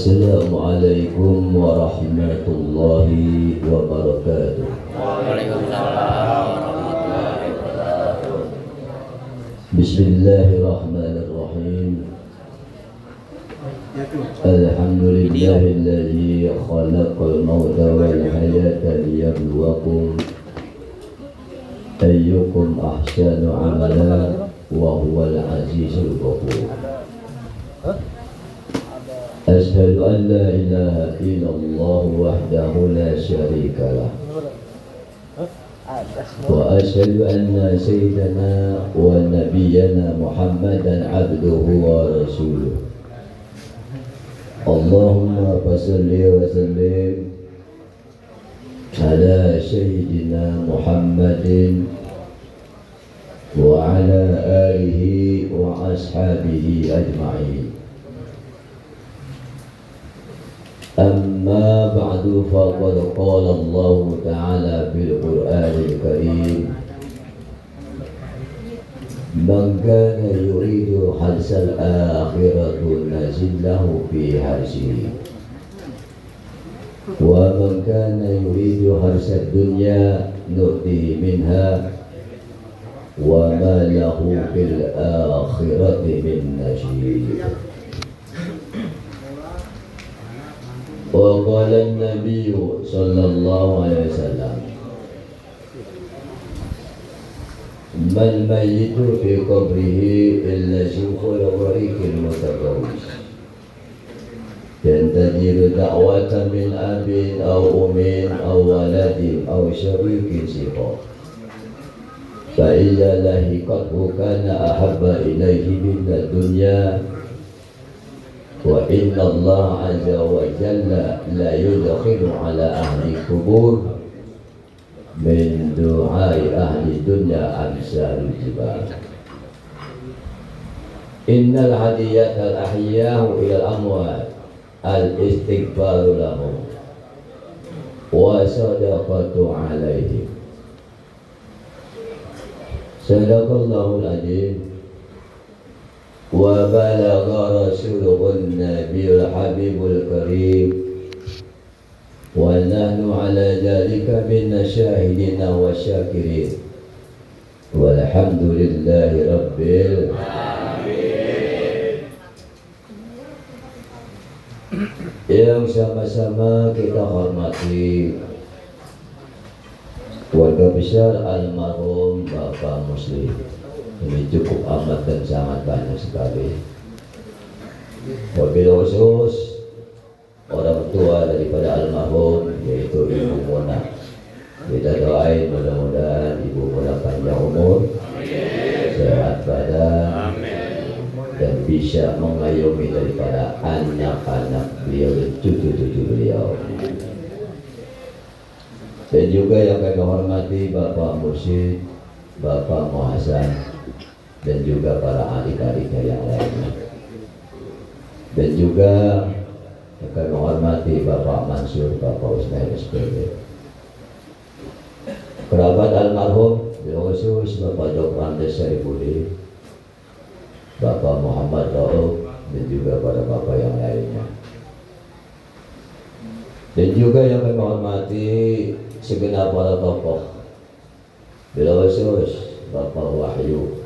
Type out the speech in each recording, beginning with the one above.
Assalamualaikum warahmatullahi wabarakatuh. Waalaikumsalam warahmatullahi wabarakatuh. Bismillahirrahmanirrahim. Alhamdulillahilladzi khalaqal mauta wal hayata liyabluwakum ayyukum ahsanu amala wa huwal azizul ghafur. Asyhadu an la ilaha illallah wahdahu la syarika lah wa asyhadu anna sayyidana wa nabiyyana Muhammadan abduhu wa rasuluh. Allahumma salli wa sallim ala sayyidina Muhammadin wa ala alihi wa ashabihi ajma'in. أما بعد فقد قال الله تعالى في القرآن الكريم من كان يريد حرث الآخرة نزل له في حرثه ومن كان يريد حرث الدنيا نؤتيه منها وما له في الآخرة من نصيب. وقال النبي صلى الله عليه وسلم ما الميت في قبره إلا شيخ الغريق المتجوز ينتظر دعوة من أب أو أم أو ولد أو شريك صغير فإذا لحقته كان أحب إليه من الدنيا wa inna Allah azza wa jalla la yudkhilu ala ahli kubur min du'ai ahli dunya amsalul jibal. Innal hadiyat al ahyahu ila al amwat al istighfaru lahum wa sadaqatu alaihim. Sadaqallahul azim. وبلغ رسوله النبي الحبيب الكريم ونحن على ذلك من الشاهدين والشاكرين والحمد لله رب العالمين. Yang sama-sama kita hormati keluarga besar almarhum Bapak Muslim. Ini cukup amat dan sangat banyak sekali. Wabil khusus orang tua daripada almarhum yaitu Ibu Mona. Kita doain mudah-mudahan Ibu Mona panjang umur, sehat badan, dan bisa mengayomi daripada anak-anak beliau dan cucu-cucu beliau. Dan juga yang kami hormati Bapak Mursyid, Bapak Muhasan, dan juga para adik-adiknya yang lainnya. Dan juga akan menghormati Bapak Mansur, Bapak Usman SPB, kerabat almarhum, khusus Bapak Dr. Andes Saribudi, Bapak Muhammad Rauf, dan juga para bapak yang lainnya. Dan juga yang kami menghormati segenap para tokoh, khusus Bapak Wahyu,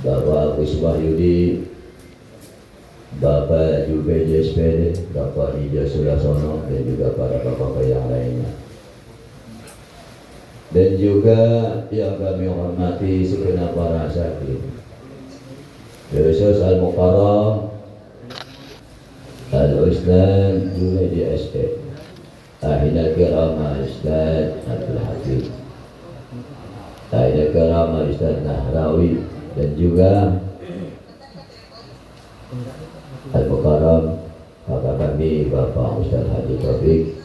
Bapak Agus Wahyudi, Bapak Jubel SPD, Bapak Nija Sulasono, dan juga para bapak yang lainnya. Dan juga yang kami hormati segenap para saksi, khusus Al-Mukarram, Al-Ustaz Junaidi SD, Ahina Kirama Ustaz Abdul Hakim, Ahina Kirama Ustaz Nahrawi, dan juga Al-Mukarram kakak kami Bapak Ustaz Haji Taufik,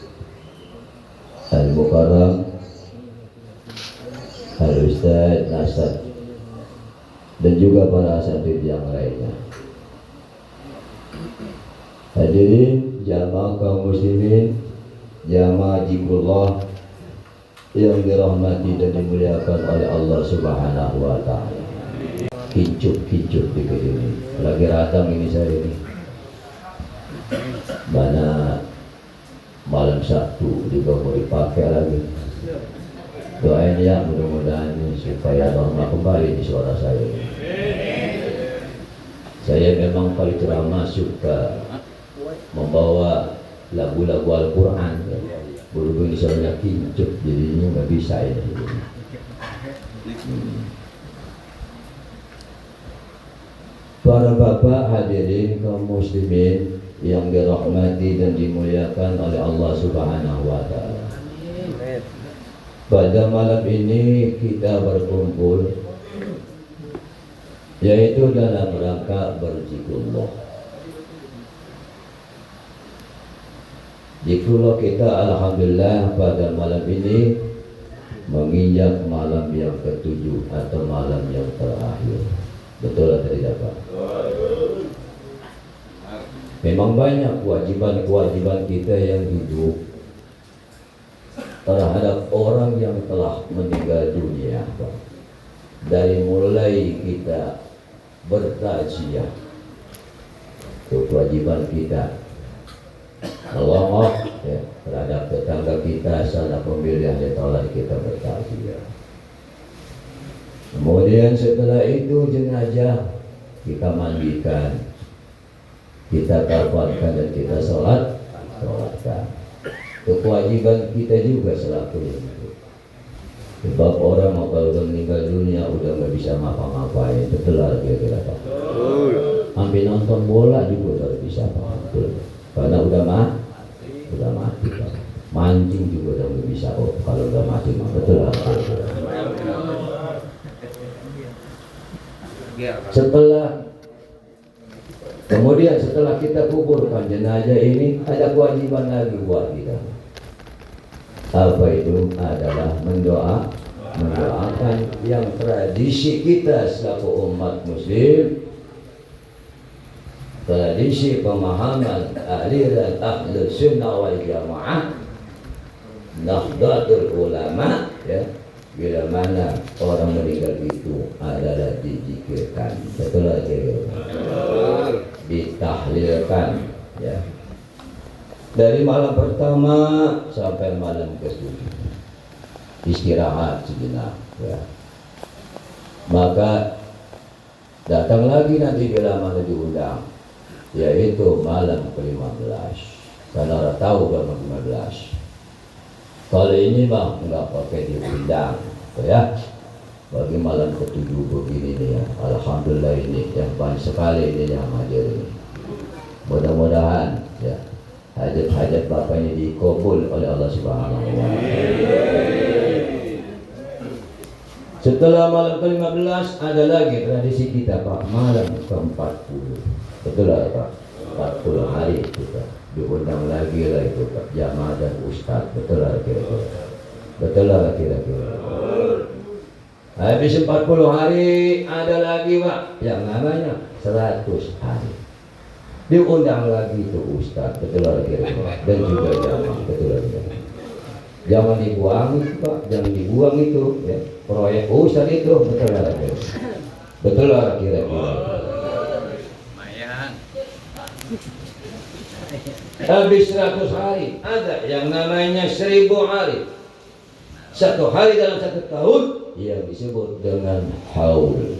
Al-Mukarram Al-Ustaz Nasar, dan juga para asatidz yang lainnya. Hadirin jamaah kaum muslimin, jamaah Jikullah yang dirahmati dan dimuliakan oleh Allah Subhanahu wa Ta'ala. Kincup di gedung ini. Lagi ratang ini saya ini. Mana malam Sabtu juga mau dipakai lagi. Doain ya, mudah-mudahan supaya normal kembali di suara saya. Saya memang paling ceramah suka membawa lagu-lagu Al-Quran ya. Berhubung misalnya kincut, jadinya nggak bisa ini. Para bapak hadirin kaum muslimin yang dirahmati dan dimuliakan oleh Allah Subhanahu wa Ta'ala. Pada malam ini kita berkumpul yaitu dalam rangka berzikrullah. Zikrullah kita alhamdulillah pada malam ini menginjak malam yang ke-7 atau malam yang terakhir. Betul atau tidak Pak? Memang banyak kewajiban-kewajiban kita yang hidup terhadap orang yang telah meninggal dunia Pak. Dari mulai kita bertakziah, itu kewajiban kita. Allah ya, terhadap tetangga kita, sanak pemilih yang telah kita bertakziah. Kemudian setelah itu jenazah kita mandikan, kita kafankan dan kita sholatkan. Itu kewajiban kita juga selaku itu. Sebab orang kalau udah meninggal dunia udah nggak bisa ngapa-ngapain, betul lah kira-kira Pak. Hampir nonton bola juga udah bisa Pak, betul. Karena udah mati Pak. Mancing juga udah nggak bisa kalau udah mati, betul lah. Setelah kita kuburkan jenazah ini, ada kewajiban lagi buat kita. Apa itu? Adalah mendoakan yang tradisi kita selaku umat muslim, tradisi pemahaman aliran Ahlus Sunnah wal Jamaah, Nahdlatul Ulama ya. Bila mana orang meninggal itu adalah dizikirkan, betul lagi, ditahlilkan ya. Dari malam pertama sampai malam ke-7 istirahat sejenak ya. Maka datang lagi nanti bila mana diundang, yaitu malam ke-15. Karena orang tahu malam 15. Kali ini bang nggak pakai diundang, ya. Bagi malam ke-7 begini nih ya, alhamdulillah ini yang banyak sekali ini yang hadir ini. Mudah-mudahan ya hajat-hajat bapak ini dikabul oleh Allah Subhanahu wa Ta'ala. Setelah malam ke-15 ada lagi tradisi kita Pak, malam ke-40. Betul lah Pak, 40 hari kita diundang lagi lah itu Pak, jamaah dan ustaz. Betul lah kira-kira. Betul lah kira-kira. Habis 40 hari ada lagi Pak yang namanya 100 hari. Diundang lagi itu ustaz. Betul lah kira-kira. Dan juga jamaah. Betul lah kira-kira. Jangan dibuang itu Pak, jangan dibuang itu ya. Proyek ustaz itu betul lah kira-kira. Betul lah kira-kira. Habis 100 hari ada yang namanya 1000 hari. 1 hari dalam 1 tahun yang disebut dengan haul.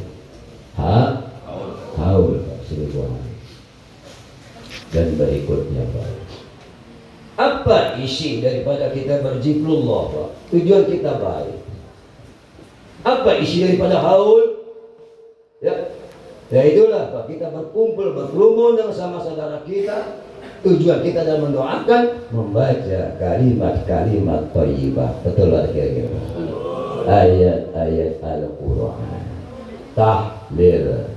Haul 1000 hari. Dan berikutnya Pak, apa isi daripada kita berzikrullah Pak? Tujuan kita baik. Apa isi daripada haul? Ya itulah Pak, kita berkumpul berkerumun dengan sama saudara kita. Tujuan kita dalam mendoakan, membaca kalimat-kalimat thayyibah. Betul lah kira-kira. Ayat-ayat Al-Quran, tahlil,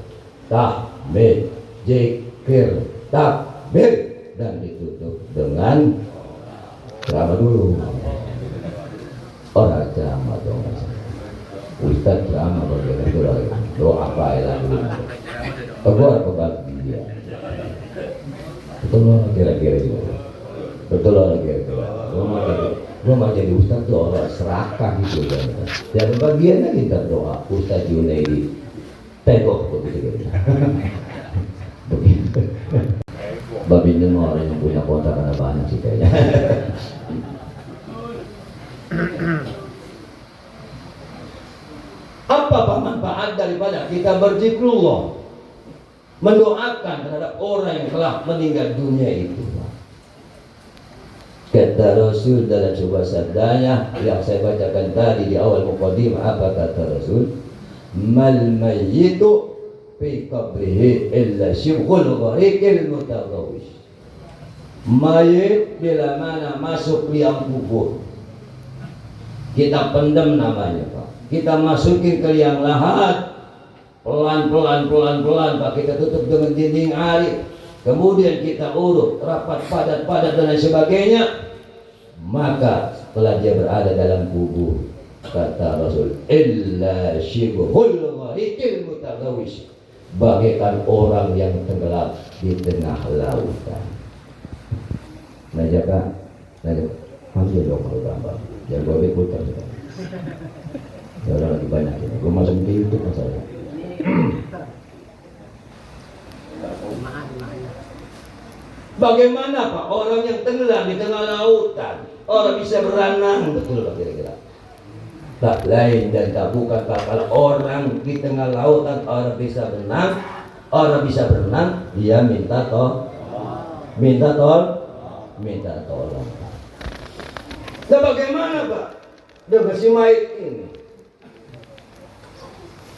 tahmid, zikir, takbir, dan ditutup dengan ceramah dulu. Orang ceramah dong. Ustaz ceramah bagaimana itu lagi. Doa apa ya dulu. Keluar kebagi dia. Betul lah kira-kira juga. Betul lah kira-kira. Gua mau jadi ustaz tuh orang serakah gitu kan. Dan bagiannya kita doa Ustaz Junaidi tengok begitu. Babi dengar orang yang punya kontrakan banyak sih kayaknya. Apa manfaat daripada kita berzikrullah, mendoakan terhadap orang yang telah meninggal dunia itu? Kata Rasul dalam sebuah sabdanya yang saya bacakan tadi di awal muqaddimah, apa kata Rasul? Mal mayyitu fi qabrihi illa syibghul ghariqil mutaghawish. Mayit bila mana masuk liang kubur, kita pendam namanya Pak, kita masukin ke liang lahat, pelan-pelan Pak, kita tutup dengan dinding air, kemudian kita urut rapat padat dan lain sebagainya. Maka setelah dia berada dalam kubur, kata Rasul, illa syibhul ghariqil mutaghawish, bagaikan orang yang tenggelam di tengah lautan. Najaka masih dong kalau gambar yang gue putar sudah. Orang lagi banyak ini, gue masuk ke YouTube masalah. Bagaimana Pak orang yang tenggelam di tengah lautan, orang bisa berenang, betul Pak kira-kira? Tak lain dan tak bukan Pak, kalau orang di tengah lautan orang bisa berenang, dia minta tolong. Nah bagaimana Pak dengan si mayit ini?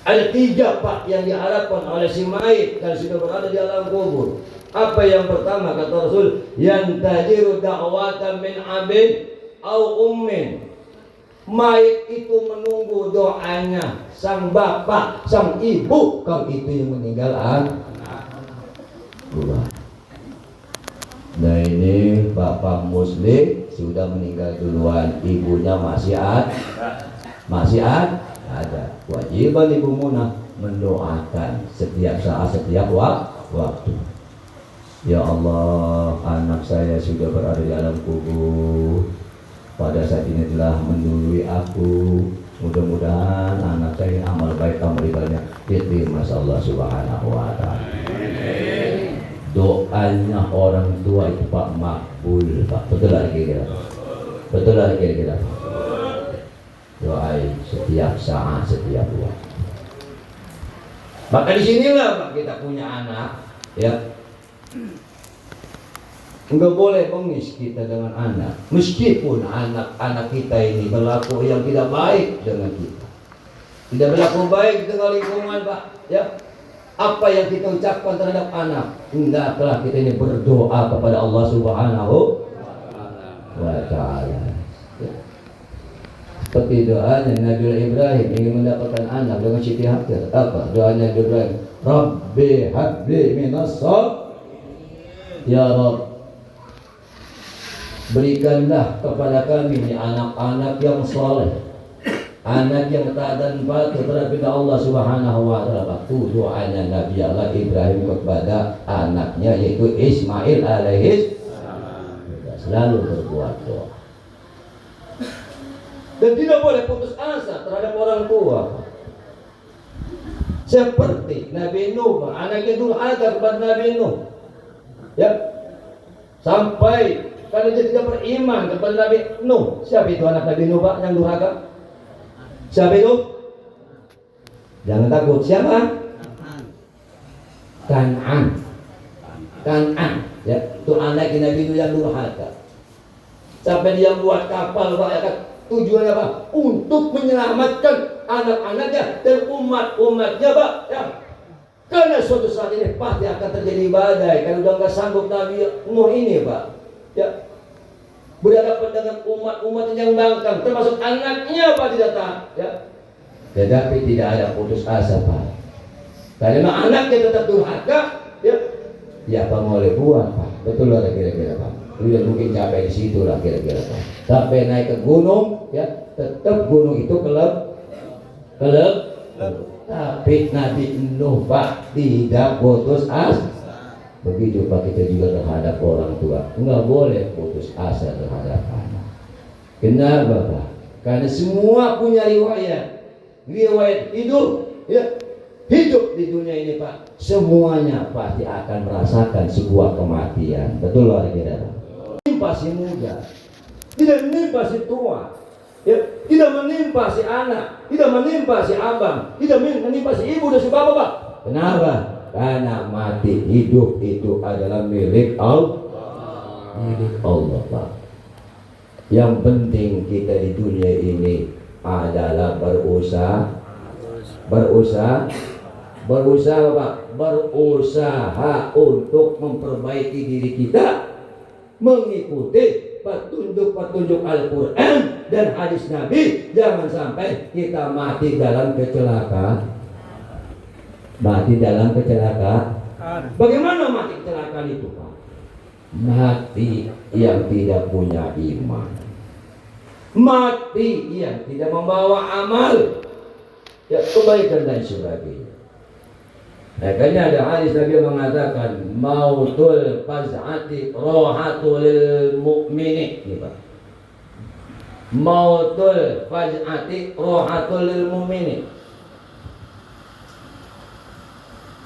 Ada 3 Pak yang diharapkan oleh si mayit dan sudah berada di alam kubur. Apa yang pertama kata Rasul? Yantajiru da'watan min abin au ummin. Mayit itu menunggu doanya sang bapak, sang ibu, kalau itu yang meninggal anak. Nah ini bapak muslim sudah meninggal duluan, ibunya masih ada. Kewajiban Ibu Munah mendoakan setiap saat, setiap waktu. Ya Allah, anak saya sudah berada di alam kubur, pada saat ini telah mendului aku. Mudah-mudahan anak saya amal baik, amal ibadahnya diterima Allah Subhanahu wa ta'ala. Doanya orang tua itu Pak makbul Pak, betul lagi kira-kira. Doain setiap saat, setiap waktu. Maka di sinilah Pak kita punya anak, ya. Enggak boleh bengis kita dengan anak, meskipun anak-anak kita ini berlaku yang tidak baik dengan kita, tidak berlaku baik dengan lingkungan Pak, ya. Apa yang kita ucapkan terhadap anak, hendaklah kita ini berdoa kepada Allah Subhanahu wa ta'ala. Seperti doanya Nabi Ibrahim ingin mendapatkan anak dengan Siti Hajar. Apa doanya Nabi Ibrahim? Rabbi habli minas shalihin. Ya Rabb, berikanlah kepada kami ini anak-anak yang saleh, anak yang taat dan patuh terhadap Allah Subhanahu wa ta'ala. Itu doanya Nabi Allah Ibrahim kepada anaknya yaitu Ismail alaihi salam. Selalu berbuat doa. Dan tidak boleh putus asa terhadap orang tua. Seperti Nabi Nuh, anaknya durhaka kepada Nabi Nuh. Ya. Sampai kalau dia tidak beriman kepada Nabi Nuh. Siapa itu anak Nabi Nuh Pak yang durhaka? Siapa itu? Jangan takut. Siapa? Kan'an. Ya, itu anak Nabi Nuh yang durhaka. Sampai dia buat kapal Pak, ya kan? Tujuannya apa? Untuk menyelamatkan anak-anaknya dan umat-umatnya Pak, ya. Karena suatu saat ini pasti akan terjadi badai. Kalau udah nggak sanggup Nabi Nuh ini Pak, ya, berhadapan dengan umat-umat yang bangkang, termasuk anaknya Pak tidak taat, ya. Tetapi tidak ada putus asa Pak. Karena anaknya tetap durhaka, ya. Ya apa boleh buat Pak? Betul lah kira-kira Pak. Udah mungkin capek di situ lah kira-kira Pak. Sampai naik ke gunung, ya, tetap gunung itu kelep. Tapi Nabi Nuh Pak tidak putus asa. Begitu Pak kita juga terhadap orang tua, enggak boleh putus asa terhadap anak. Kenapa Pak? Karena semua punya riwayat hidup, ya. hidup di dunia ini Pak, semuanya pasti akan merasakan sebuah kematian. Betul loh kira-kira. Menimpa si muda, tidak menimpa si tua, ya, tidak menimpa si anak, tidak menimpa si abang, tidak menimpa si ibu dan si bapak Pak. Kenapa? Karena mati hidup itu adalah milik Allah. Milik Allah Pak. Yang penting kita di dunia ini adalah berusaha Pak, berusaha untuk memperbaiki diri kita, mengikuti petunjuk-petunjuk Al-Quran dan hadis Nabi. Jangan sampai kita mati dalam kecelakaan. Bagaimana mati kecelakaan itu Pak? Mati yang tidak punya iman, mati yang tidak membawa amal, ya, kebaikan dan sebagainya. Makanya ada hadis Nabi mengatakan mautul faz'ati rohatul mu'mini, mautul faz'ati rohatul mu'mini.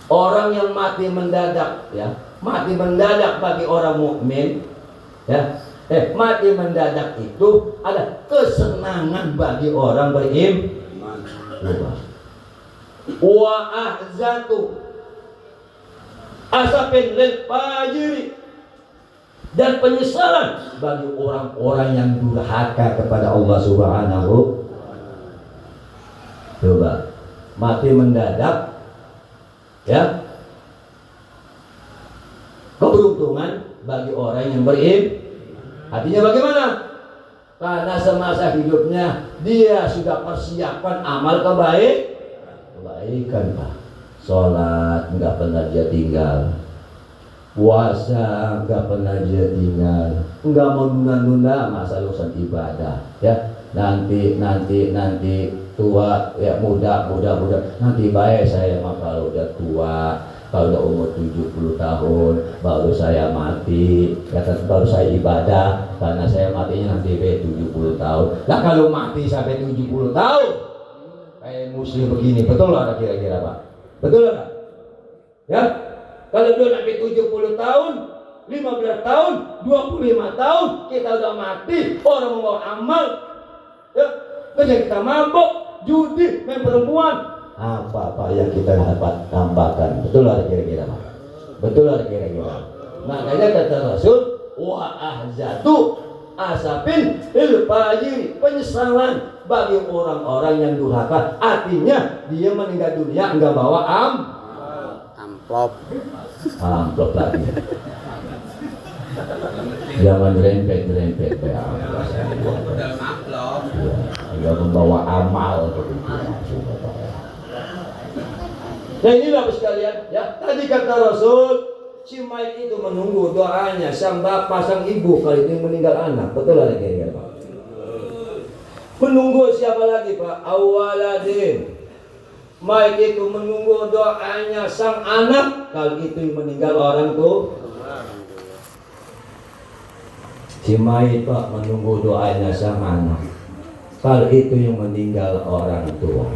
Orang yang mati mendadak, ya, mati mendadak bagi orang mukmin, ya, mati mendadak itu ada kesenangan bagi orang beriman. Wa ahzatu asapin lil fajiri, dan penyesalan bagi orang-orang yang durhaka kepada Allah Subhanahu. Coba mati mendadak, ya, keberuntungan bagi orang yang beriman. Artinya bagaimana? Karena semasa hidupnya dia sudah persiapkan amal kebaikan Pak. Sholat nggak pernah dia tinggal, puasa nggak pernah dia tinggal, nggak mau nunda-nunda masalah urusan ibadah, ya. Nanti tua, ya, muda, nanti baik saya mah kalau udah tua, kalau udah umur 70 tahun baru saya mati, kata baru saya ibadah, karena saya matinya nanti 70 tahun. Nah kalau mati sampai 70 tahun kayak muslim begini, betul lah kira-kira Pak? Betul lah? Ya, kalau dia sampai 70 tahun, 15 tahun, 25 tahun kita udah mati, orang membawa amal, ya, kerja kita mabuk, judi, main perempuan, apa yang kita dapat tambahkan? Betul lah kira-kira Pak? Betul lah kira-kira. Makanya kata Rasul, wa ahzatu asapin lil fajiri, penyesalan bagi orang-orang yang durhaka. Artinya dia meninggal dunia enggak bawa amplop lagi. Jangan rempet ya. Enggak membawa amal begitu. Nah ini Bapak sekalian, ya, tadi kata Rasul, si mayit itu menunggu doanya sang bapak, sang ibu kalau itu meninggal anak. Betul lah kira-kira Pak? Menunggu siapa lagi Pak? Awaladin. Mayit itu menunggu doanya sang anak kalau itu meninggal orang tuh. Si mayit Pak menunggu doanya sang anak kalau itu yang meninggal orang tua.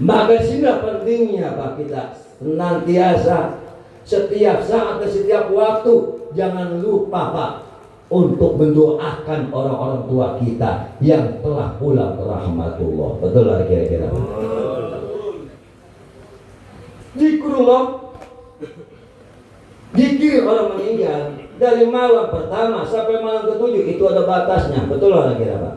Maka sehingga pentingnya Pak kita senantiasa setiap saat dan setiap waktu jangan lupa Pak untuk mendoakan orang-orang tua kita yang telah pulang ke rahmatullah. Betul lah kira-kira. Zikrullah, zikir orang meninggal dari malam pertama sampai malam ketujuh itu ada batasnya. Betul lah kira-kira Pak.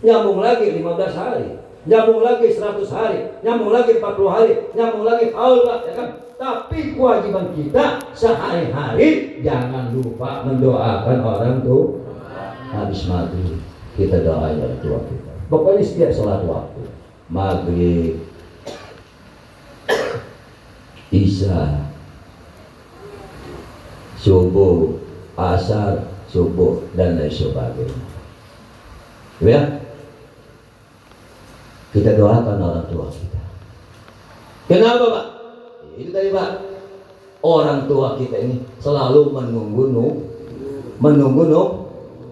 Nyambung lagi 15 hari, nyambung lagi 100 hari, nyambung lagi 40 hari, nyambung lagi haul Pak, ya kan? Tapi kewajiban kita sehari-hari jangan lupa mendoakan orang tuh. Habis maghrib kita doain orang tua kita. Pokoknya setiap sholat waktu, maghrib, isya, subuh, asar, subuh dan lain sebagainya. Ya, kita doakan orang tua kita. Kenapa Pak? Itu tadi Pak, orang tua kita ini selalu menunggu apa?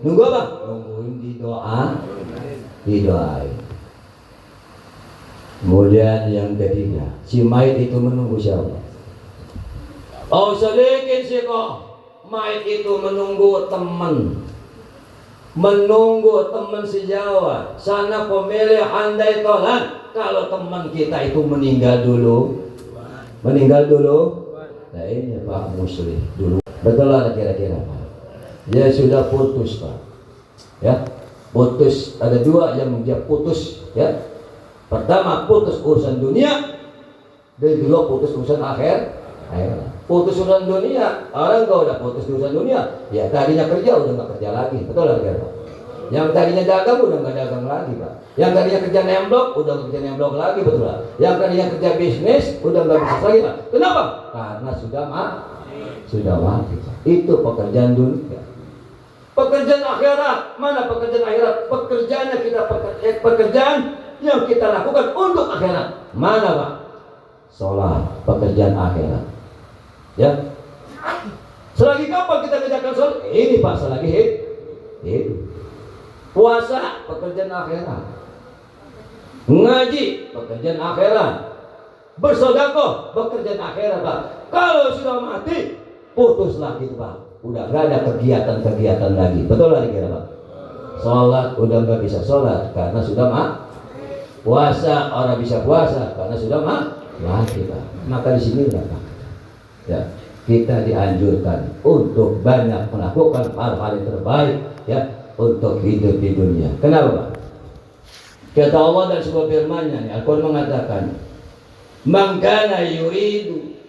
Nungguin didoain. Kemudian yang ketiga, si mayit itu menunggu siapa? Oh sedikit sih kok, mayit itu menunggu teman, menunggu teman sejawat. Sana pemilih andai tolan, kalau teman kita itu meninggal dulu, nah ini Pak Muslim dulu, betul lah kira-kira Pak. Dia sudah putus Pak, ya putus. Ada dua yang dia putus, ya. Pertama putus urusan dunia, dan kedua putus urusan akhirat. Putus urusan dunia, orang kalau udah putus urusan dunia, ya tadinya kerja udah nggak kerja lagi, betul lah Pak. Yang tadinya dagang udah nggak dagang lagi Pak. Yang tadinya kerja nemblok udah nggak kerja nemblok lagi, betul lah. Yang tadinya kerja bisnis udah nggak bisnis lagi Pak. Kenapa? Karena sudah mati Pak. Itu pekerjaan dunia. Pekerjaan akhirat, mana pekerjaan akhirat? Pekerjaannya kita pekerjaan yang kita lakukan untuk akhirat. Mana Pak? Sholat, pekerjaan akhirat. Ya. Selagi kapan kita kerjakan sholat? Ini Pak, selagi hidup. Puasa, pekerjaan akhirat. Ngaji, pekerjaan akhirat. Bersedekah, pekerjaan akhirat Pak. Kalau sudah mati, putus lagi Pak. Udah gak ada kegiatan-kegiatan lagi. Betul lah kira Pak. Sholat udah gak bisa sholat karena sudah puasa orang bisa puasa karena sudah mati Pak. Maka di sini Pak, ya kita dianjurkan untuk banyak melakukan hal-hal yang terbaik, ya, untuk hidup di dunia. Kenapa Pak? Kata Allah dan sebuah firman-Nya, Al-Quran mengatakan, "Man kana yuridu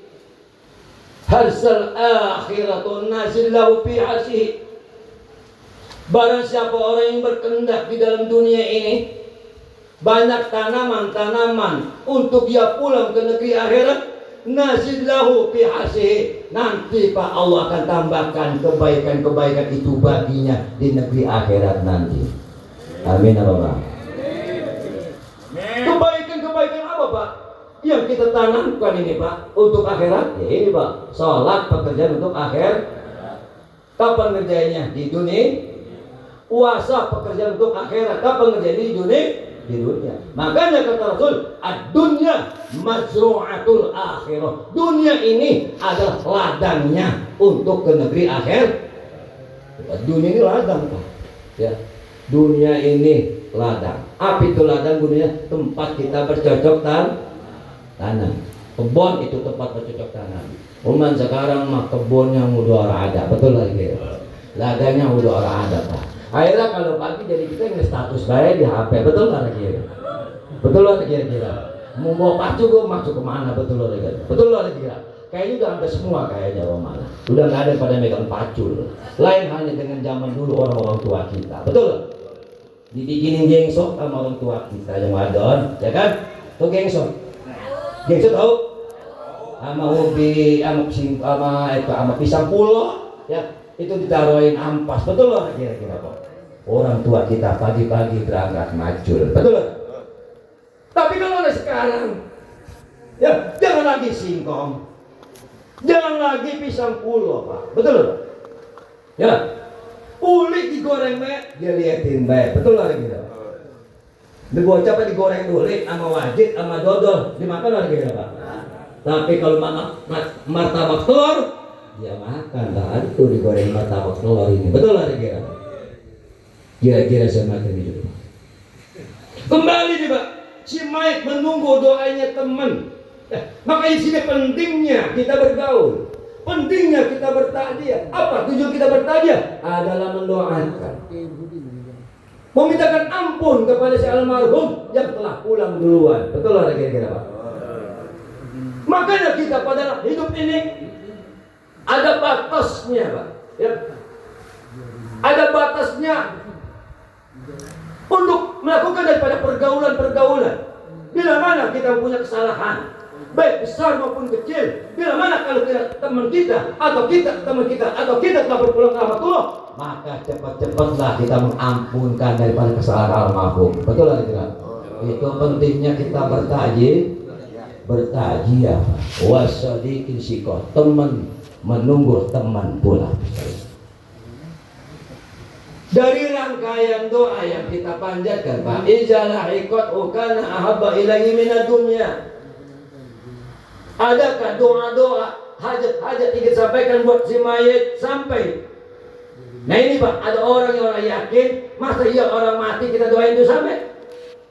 harsal akhiratun nasil lahu fi hasihi." Barang siapa orang yang berkehendak di dalam dunia ini banyak tanaman-tanaman untuk dia pulang ke negeri akhirat, nasil lahu fi hasihi, nanti Pak Allah akan tambahkan kebaikan-kebaikan itu baginya di negeri akhirat nanti. Amin Allah. Kebaikan-kebaikan apa Pak yang kita tanamkan ini Pak untuk akhirat? Ya ini Pak, sholat pekerjaan untuk akhirat. Kapan ngerjainnya? Di dunia. Puasa pekerjaan untuk akhirat. Kapan ngerjainnya? Di dunia. Di dunia. Makanya kata Rasul, ad-dunya mazru'atul akhirah. Dunia ini adalah ladangnya untuk ke negeri akhir. Dunia ini ladang Pak. Ya. Dunia ini ladang. Apa itu ladang? Dunia tempat kita bercocok tanam. Kebun itu tempat bercocok tanam. Umat sekarang mah kebunnya udah ada, betul lagi. Ladangnya udah ada Pak. Akhirnya kalau pagi jadi kita nge-status baik di HP, betul lagi. Betul lagi kira-kira. Mau bawa pacu gue masuk kemana, betul lagi. Betul lagi kira. Kayaknya udah hampir semua kayaknya mana. Udah nggak ada pada megang pacu. Lain hanya dengan zaman dulu orang-orang tua kita, betul. Dibikinin gengsok sama orang tua kita yang wadon, ya kan? Tuh gengsok tahu? Sama ubi, sama pisang pulo, ya itu ditaruhin ampas, betul loh kira-kira Pak. Orang tua kita pagi-pagi berangkat macul, betul loh. Tapi kalau ada sekarang, ya jangan lagi singkong, jangan lagi pisang pulo Pak, betul loh. Ya. Uli digoreng baik, dia liatin baik, betul lah gitu. Bocah apa digoreng dulu, sama wajit, sama dodol, dimakan lah gitu Pak. Tapi kalau martabak telur, dia makan. Nah itu digoreng martabak telur ini, betul lah gitu. Kira-kira semacam itu. Kembali nih Pak, si Mike menunggu doanya teman. Maka di sini pentingnya kita bergaul. Pentingnya kita bertakziah. Apa tujuan kita bertakziah? Adalah mendoakan, memintakan ampun kepada si almarhum yang telah pulang duluan. Betul lah kira-kira Pak. Makanya kita pada hidup ini ada batasnya Pak. Ya. Ada batasnya untuk melakukan daripada pergaulan-pergaulan. Bila mana kita punya kesalahan, baik besar maupun kecil, bila mana kalau teman kita atau kita telah berpulang ke rahmatullah, maka cepat-cepatlah kita mengampunkan daripada kesalahan almarhum. Betul lah tidak? Itu pentingnya kita bertakziah. Wasadiqin sikoh, teman menunggu teman pulang. Dari rangkaian doa yang kita panjatkan, Pak, ijalah ikut ukana ahabba ilahi minad dunya. Adakah doa-doa hajat-hajat ingin sampaikan buat si mayit sampai? Nah ini Pak, ada orang yang orang yakin, masa iya orang mati kita doain itu sampai?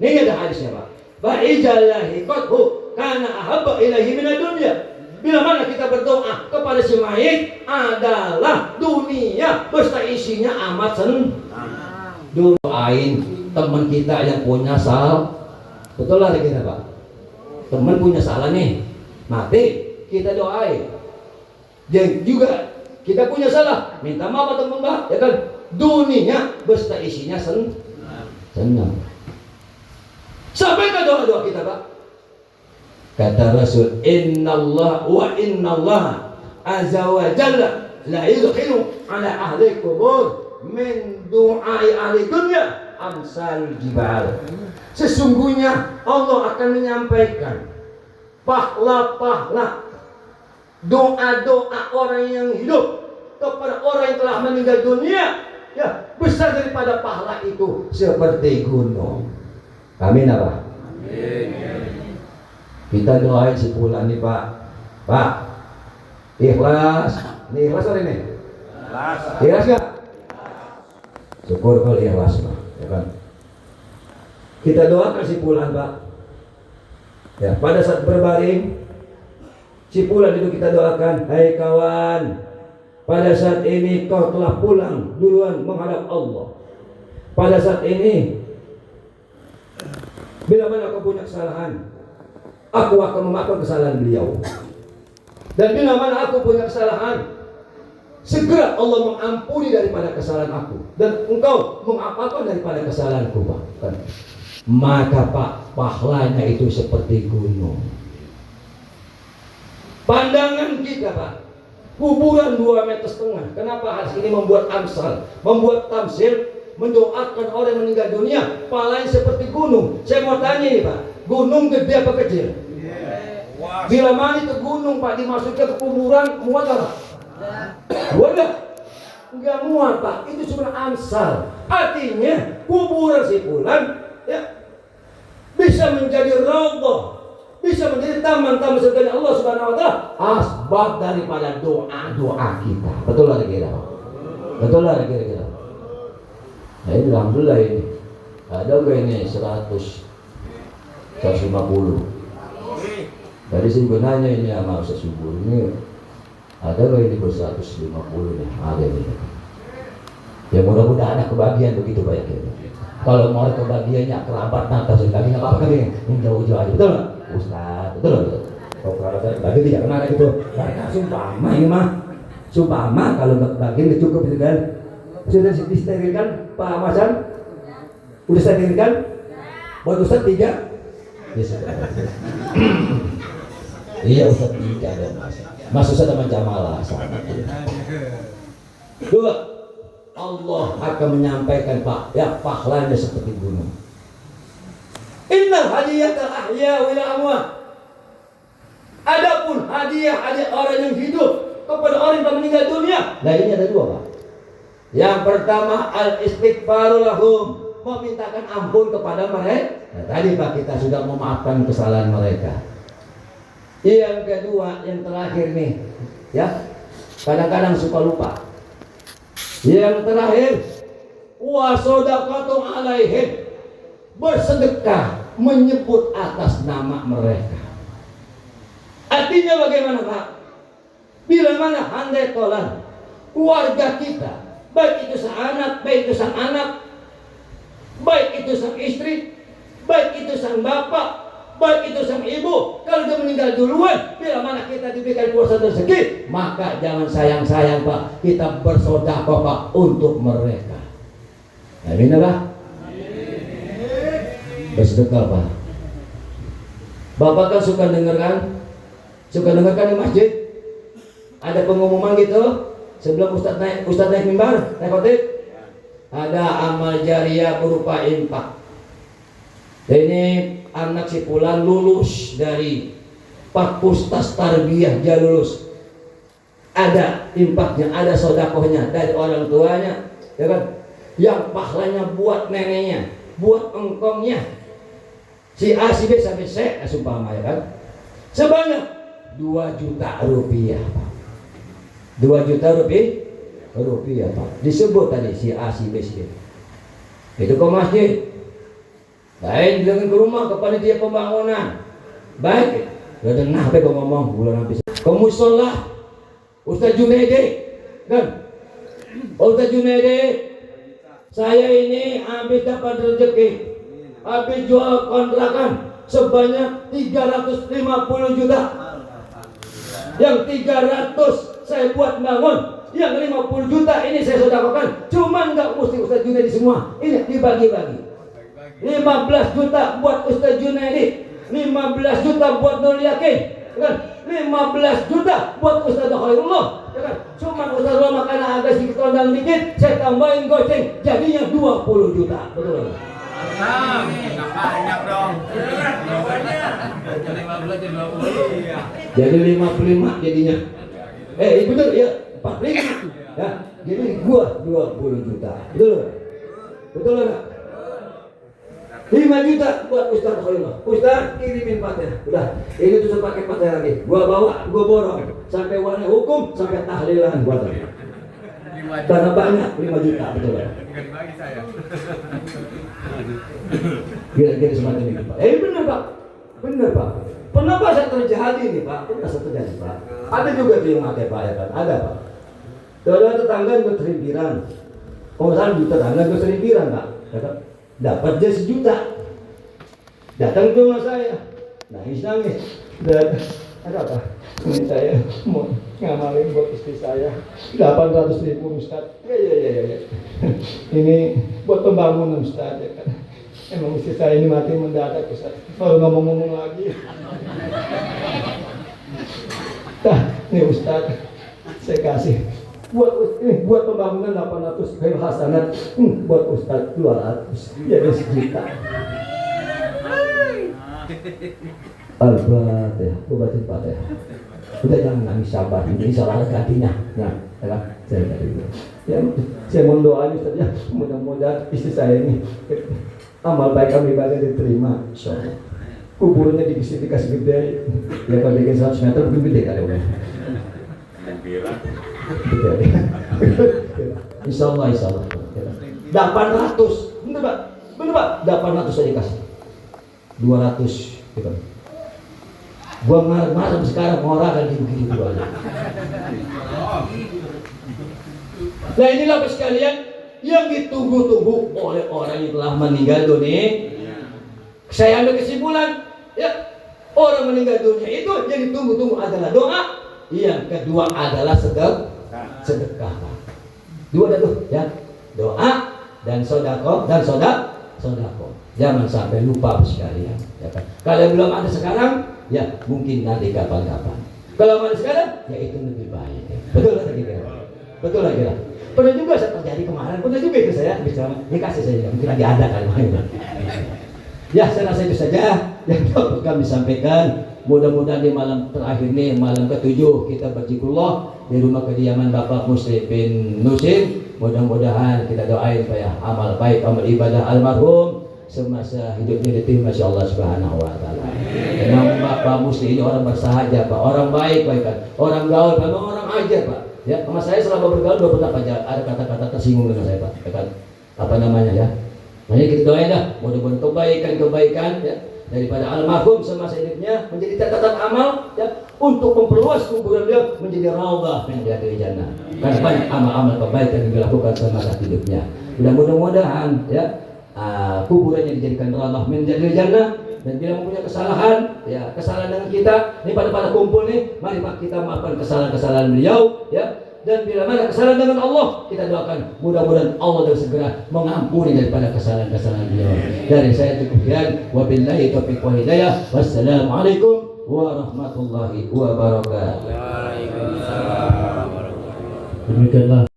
Ini ada hadisnya Pak. Fa ijallahi qadhu kana ahabba ilahi minad dunya. Bila mana kita berdoa kepada si mayit adalah dunia beserta isinya amat senang. Doain teman kita yang punya salah. Betul lah kita Pak. Teman punya salah nih, mati kita doain. Dan juga kita punya salah, minta maaf atau membah, ya kan? Dunia beserta isinya senang. Sampai ke doa-doa kita Pak. Kata Rasul, Innallah wa innallah azza wa jalla la yudkhilu ala ahli kubur min du'ai ahli dunya amsal jibal. Sesungguhnya Allah akan menyampaikan pahala-pahala doa-doa orang yang hidup kepada orang yang telah meninggal dunia, ya besar daripada pahala itu seperti gunung. Amin apa? Amin. Kita doain si Fulan nih Pak. Pak, ikhlas. Ini ikhlas hari ini? Ikhlas. Ikhlas gak? Syukur kalau ikhlas Pak, ya kan? Kita doakan si Fulan Pak. Ya, pada saat berbaring si Fulan itu kita doakan, hai kawan, pada saat ini kau telah pulang duluan menghadap Allah. Pada saat ini, bila mana kau punya kesalahan, aku akan memaafkan kesalahan beliau. Dan bila mana aku punya kesalahan, segera Allah mengampuni daripada kesalahan aku, dan engkau mengampuni daripada kesalahanku Pak. Maka Pak, pahalanya itu seperti gunung. Pandangan kita Pak, kuburan 2,5 meter. Kenapa hari ini membuat amsal, membuat tamsil, mendoakan orang yang meninggal dunia, pahalanya seperti gunung. Saya mau tanya nih Pak, gunung gede apa kecil? Bila mana itu gunung Pak dimasukkan ke kuburan, muat apa? Muat? Enggak muat Pak, itu cuma amsal. Artinya kuburan si Fulan ya bisa menjadi raudhah, bisa menjadi taman-taman surga Allah Subhanahu wa taala, asbab daripada doa-doa kita. Betul lah kira-kira. Betul lah kira-kira. Nah ini alhamdulillah ini. Ada enggak ini 150? Tadi sih gue nanya ini sama Ustaz Subuh ini, ada enggak ini 150 nih? Ada ini. Ya mudah-mudahan ada kebahagiaan begitu baiknya. Kalau mau kebahagiaannya kerabat atas lagi nggak apa-apa nih, ini jauh-jauh aja. Betul nggak? Ustaz, betul. Kalau kerabat bagi tidak kenal gitu. Karena sumpah ini mah, sumpah kalau nggak bagi cukup itu kan. Sudah disterilkan Pak Masan? Udah sterilkan? Buat Ustaz 3? Ya sudah. Iya Ustaz 3 dan Mas Ustaz teman Jamalah sama. Dua, Allah akan menyampaikan Pak, ya pahalanya seperti gunung. Innal hadiyatal ahya wal amwat. Adapun hadiah orang yang hidup kepada orang yang meninggal dunia. Nah ini ada 2 Pak. Yang pertama al-istighfaru lahum, memintakan ampun kepada mereka. Nah, tadi Pak kita sudah memaafkan kesalahan mereka. Yang kedua, yang terakhir nih, ya kadang-kadang suka lupa. Yang terakhir, wasodaqatu alaihim, bersedekah menyebut atas nama mereka. Artinya bagaimana Pak? Bila mana handai tolan keluarga kita, baik itu sang anak, baik itu sang anak, baik itu sang istri, baik itu sang bapak, baik itu sang ibu, kalau dia meninggal duluan, bila mana kita diberikan kuasa rezeki, maka jangan sayang-sayang Pak, kita bersedekah Pak untuk mereka. Amin Pak. Bersedekah Pak. Bapak kan suka dengarkan di masjid ada pengumuman gitu sebelum Ustaz naik mimbar, naik khotib, ada amal jariah berupa infak. Ini anak si Fulan lulus dari Fakultas Tarbiyah, dia lulus. Ada infaknya, ada sodakohnya dari orang tuanya, ya kan? yang pahalanya buat neneknya, buat engkongnya, si A, si B sampai C, sumpah ya kan, sebanyak 2 juta rupiah Pak. 2 juta rupiah Pak. Disebut tadi si A, si B, si D. Itu ke masjid. Lain bilang ke rumah ke panitia pembangunan. Baik, udah dengar apa kau ngomong bulan habis. Ke musola Ustaz Junaidi kan? Ustaz Junaidi, saya ini habis dapat rezeki, habis jual kontrakan sebanyak 350 juta. Yang 300 saya buat bangun, yang 50 juta ini saya sedekahkan. Cuman nggak mesti Ustaz Junaidi semua, ini dibagi-bagi. 15 juta buat Ustaz Junaidi, 15 juta buat Nur Yakin, kan? 15 juta buat Ustaz Khairullah, ya kan? Cuma Ustaz Khairullah karena agak sedikit kondang dikit, saya tambahin goceng, jadinya 20 juta, betul? Banyak dong. Jadi 55 jadinya. Betul ya, 45 ya. Jadi gua 20 juta, betul? Betul enggak? 5 juta buat Ustaz Khairullah. Ustaz kirimin Fatihah. Udah, ini tuh pakai Fatihah lagi. Gua bawa, gua borong sampai warna hukum, sampai tahlilan buat. Karena banyak 5 juta, betul ya? Bagi saya. Kira-kira semacam itu Pak. Benar Pak. Benar Pak. Pernah Pak saya terjadi nih Pak. Pernah saya terjadi Pak. Ada juga tuh yang pakai Pak ya kan? Ada Pak. Ada tetangga yang keterimpiran. Kalau misalnya di tetangga keterimpiran Pak, ya kan? Dapat dia 1 juta. Datang ke rumah saya, nangis. Dan ada apa? Ini saya mau ngamalin buat istri saya 800.000 Ustaz. Ya. Ini buat pembangunan Ustaz ya kan. Emang istri saya ini mati mendadak Ustaz. Kalau ngomong-ngomong lagi. Nah, ini Ustaz saya kasih buat pembangunan 800 khair hasanat, buat Ustaz 200 jadi 1 juta. Al-Fatihah, obatin Fatihah. Udah jangan nangis, sabar, ini salah hatinya. Nah, saya tadi ya, saya mau doain Ustaz ya, mudah-mudahan istri saya ini amal baik kami ibadah diterima, insyaallah. Kuburnya dikasih gede, ya kalau bikin 100 meter mungkin gede kali ya. Insyaallah 800, bener Pak, 800 saya kasih 200 gitu. Gua marah sekarang orang kan begini aja. Nah inilah Bapak sekalian yang ditunggu-tunggu oleh orang yang telah meninggal dunia. Saya ambil kesimpulan, ya orang meninggal dunia itu yang ditunggu-tunggu adalah doa. Yang kedua adalah sedekah. Dua ada tuh ya, doa dan sodako. Jangan sampai lupa sekalian. Ya kan? Kalau belum ada sekarang, ya mungkin nanti kapan-kapan. Kalau ada sekarang, ya itu lebih baik. Ya. Betul lagi kira. Betul lagi kira. Pernah juga saya terjadi kemarin. Pernah juga itu saya bisa dikasih saya mungkin lagi ada kan. Ya saya rasa itu saja yang dapat kami sampaikan. Mudah-mudahan di malam terakhir ini, malam ke-7 kita berzikrullah di rumah kediaman Bapak Muslim bin Nusim. Mudah-mudahan kita doain supaya amal baik, amal ibadah almarhum semasa hidupnya diterima Masya Allah Subhanahu wa Ta'ala. Memang Bapak Muslim ini orang bersahaja Pak, orang baik kan, orang gaul, memang orang ajar Pak. Ya, sama saya selama bergaul belum pernah ada kata-kata tersinggung dengan saya Pak. Ya kan? Apa namanya ya? Makanya kita doain dah, mudah-mudahan kebaikan ya daripada almarhum semasa hidupnya menjadi catatan amal ya untuk memperluas kuburan dia menjadi raudhah min riyadil jannah. Karena banyak amal-amal kebaikan yang dilakukan semasa hidupnya. Mudah-mudahan ya kuburannya dijadikan raudhah min riyadil jannah. Dan bila mempunyai kesalahan dengan kita ini pada kumpul nih, mari Pak kita maafkan kesalahan beliau ya. Dan bila mana kesalahan dengan Allah, kita doakan mudah-mudahan Allah dan segera mengampuni daripada kesalahan-kesalahan beliau. Dari saya cukup sekian. Wabillahi taufiq wal hidayah. Wassalamualaikum warahmatullahi wabarakatuh. Waalaikumsalam warahmatullahi wabarakatuh. Demikianlah.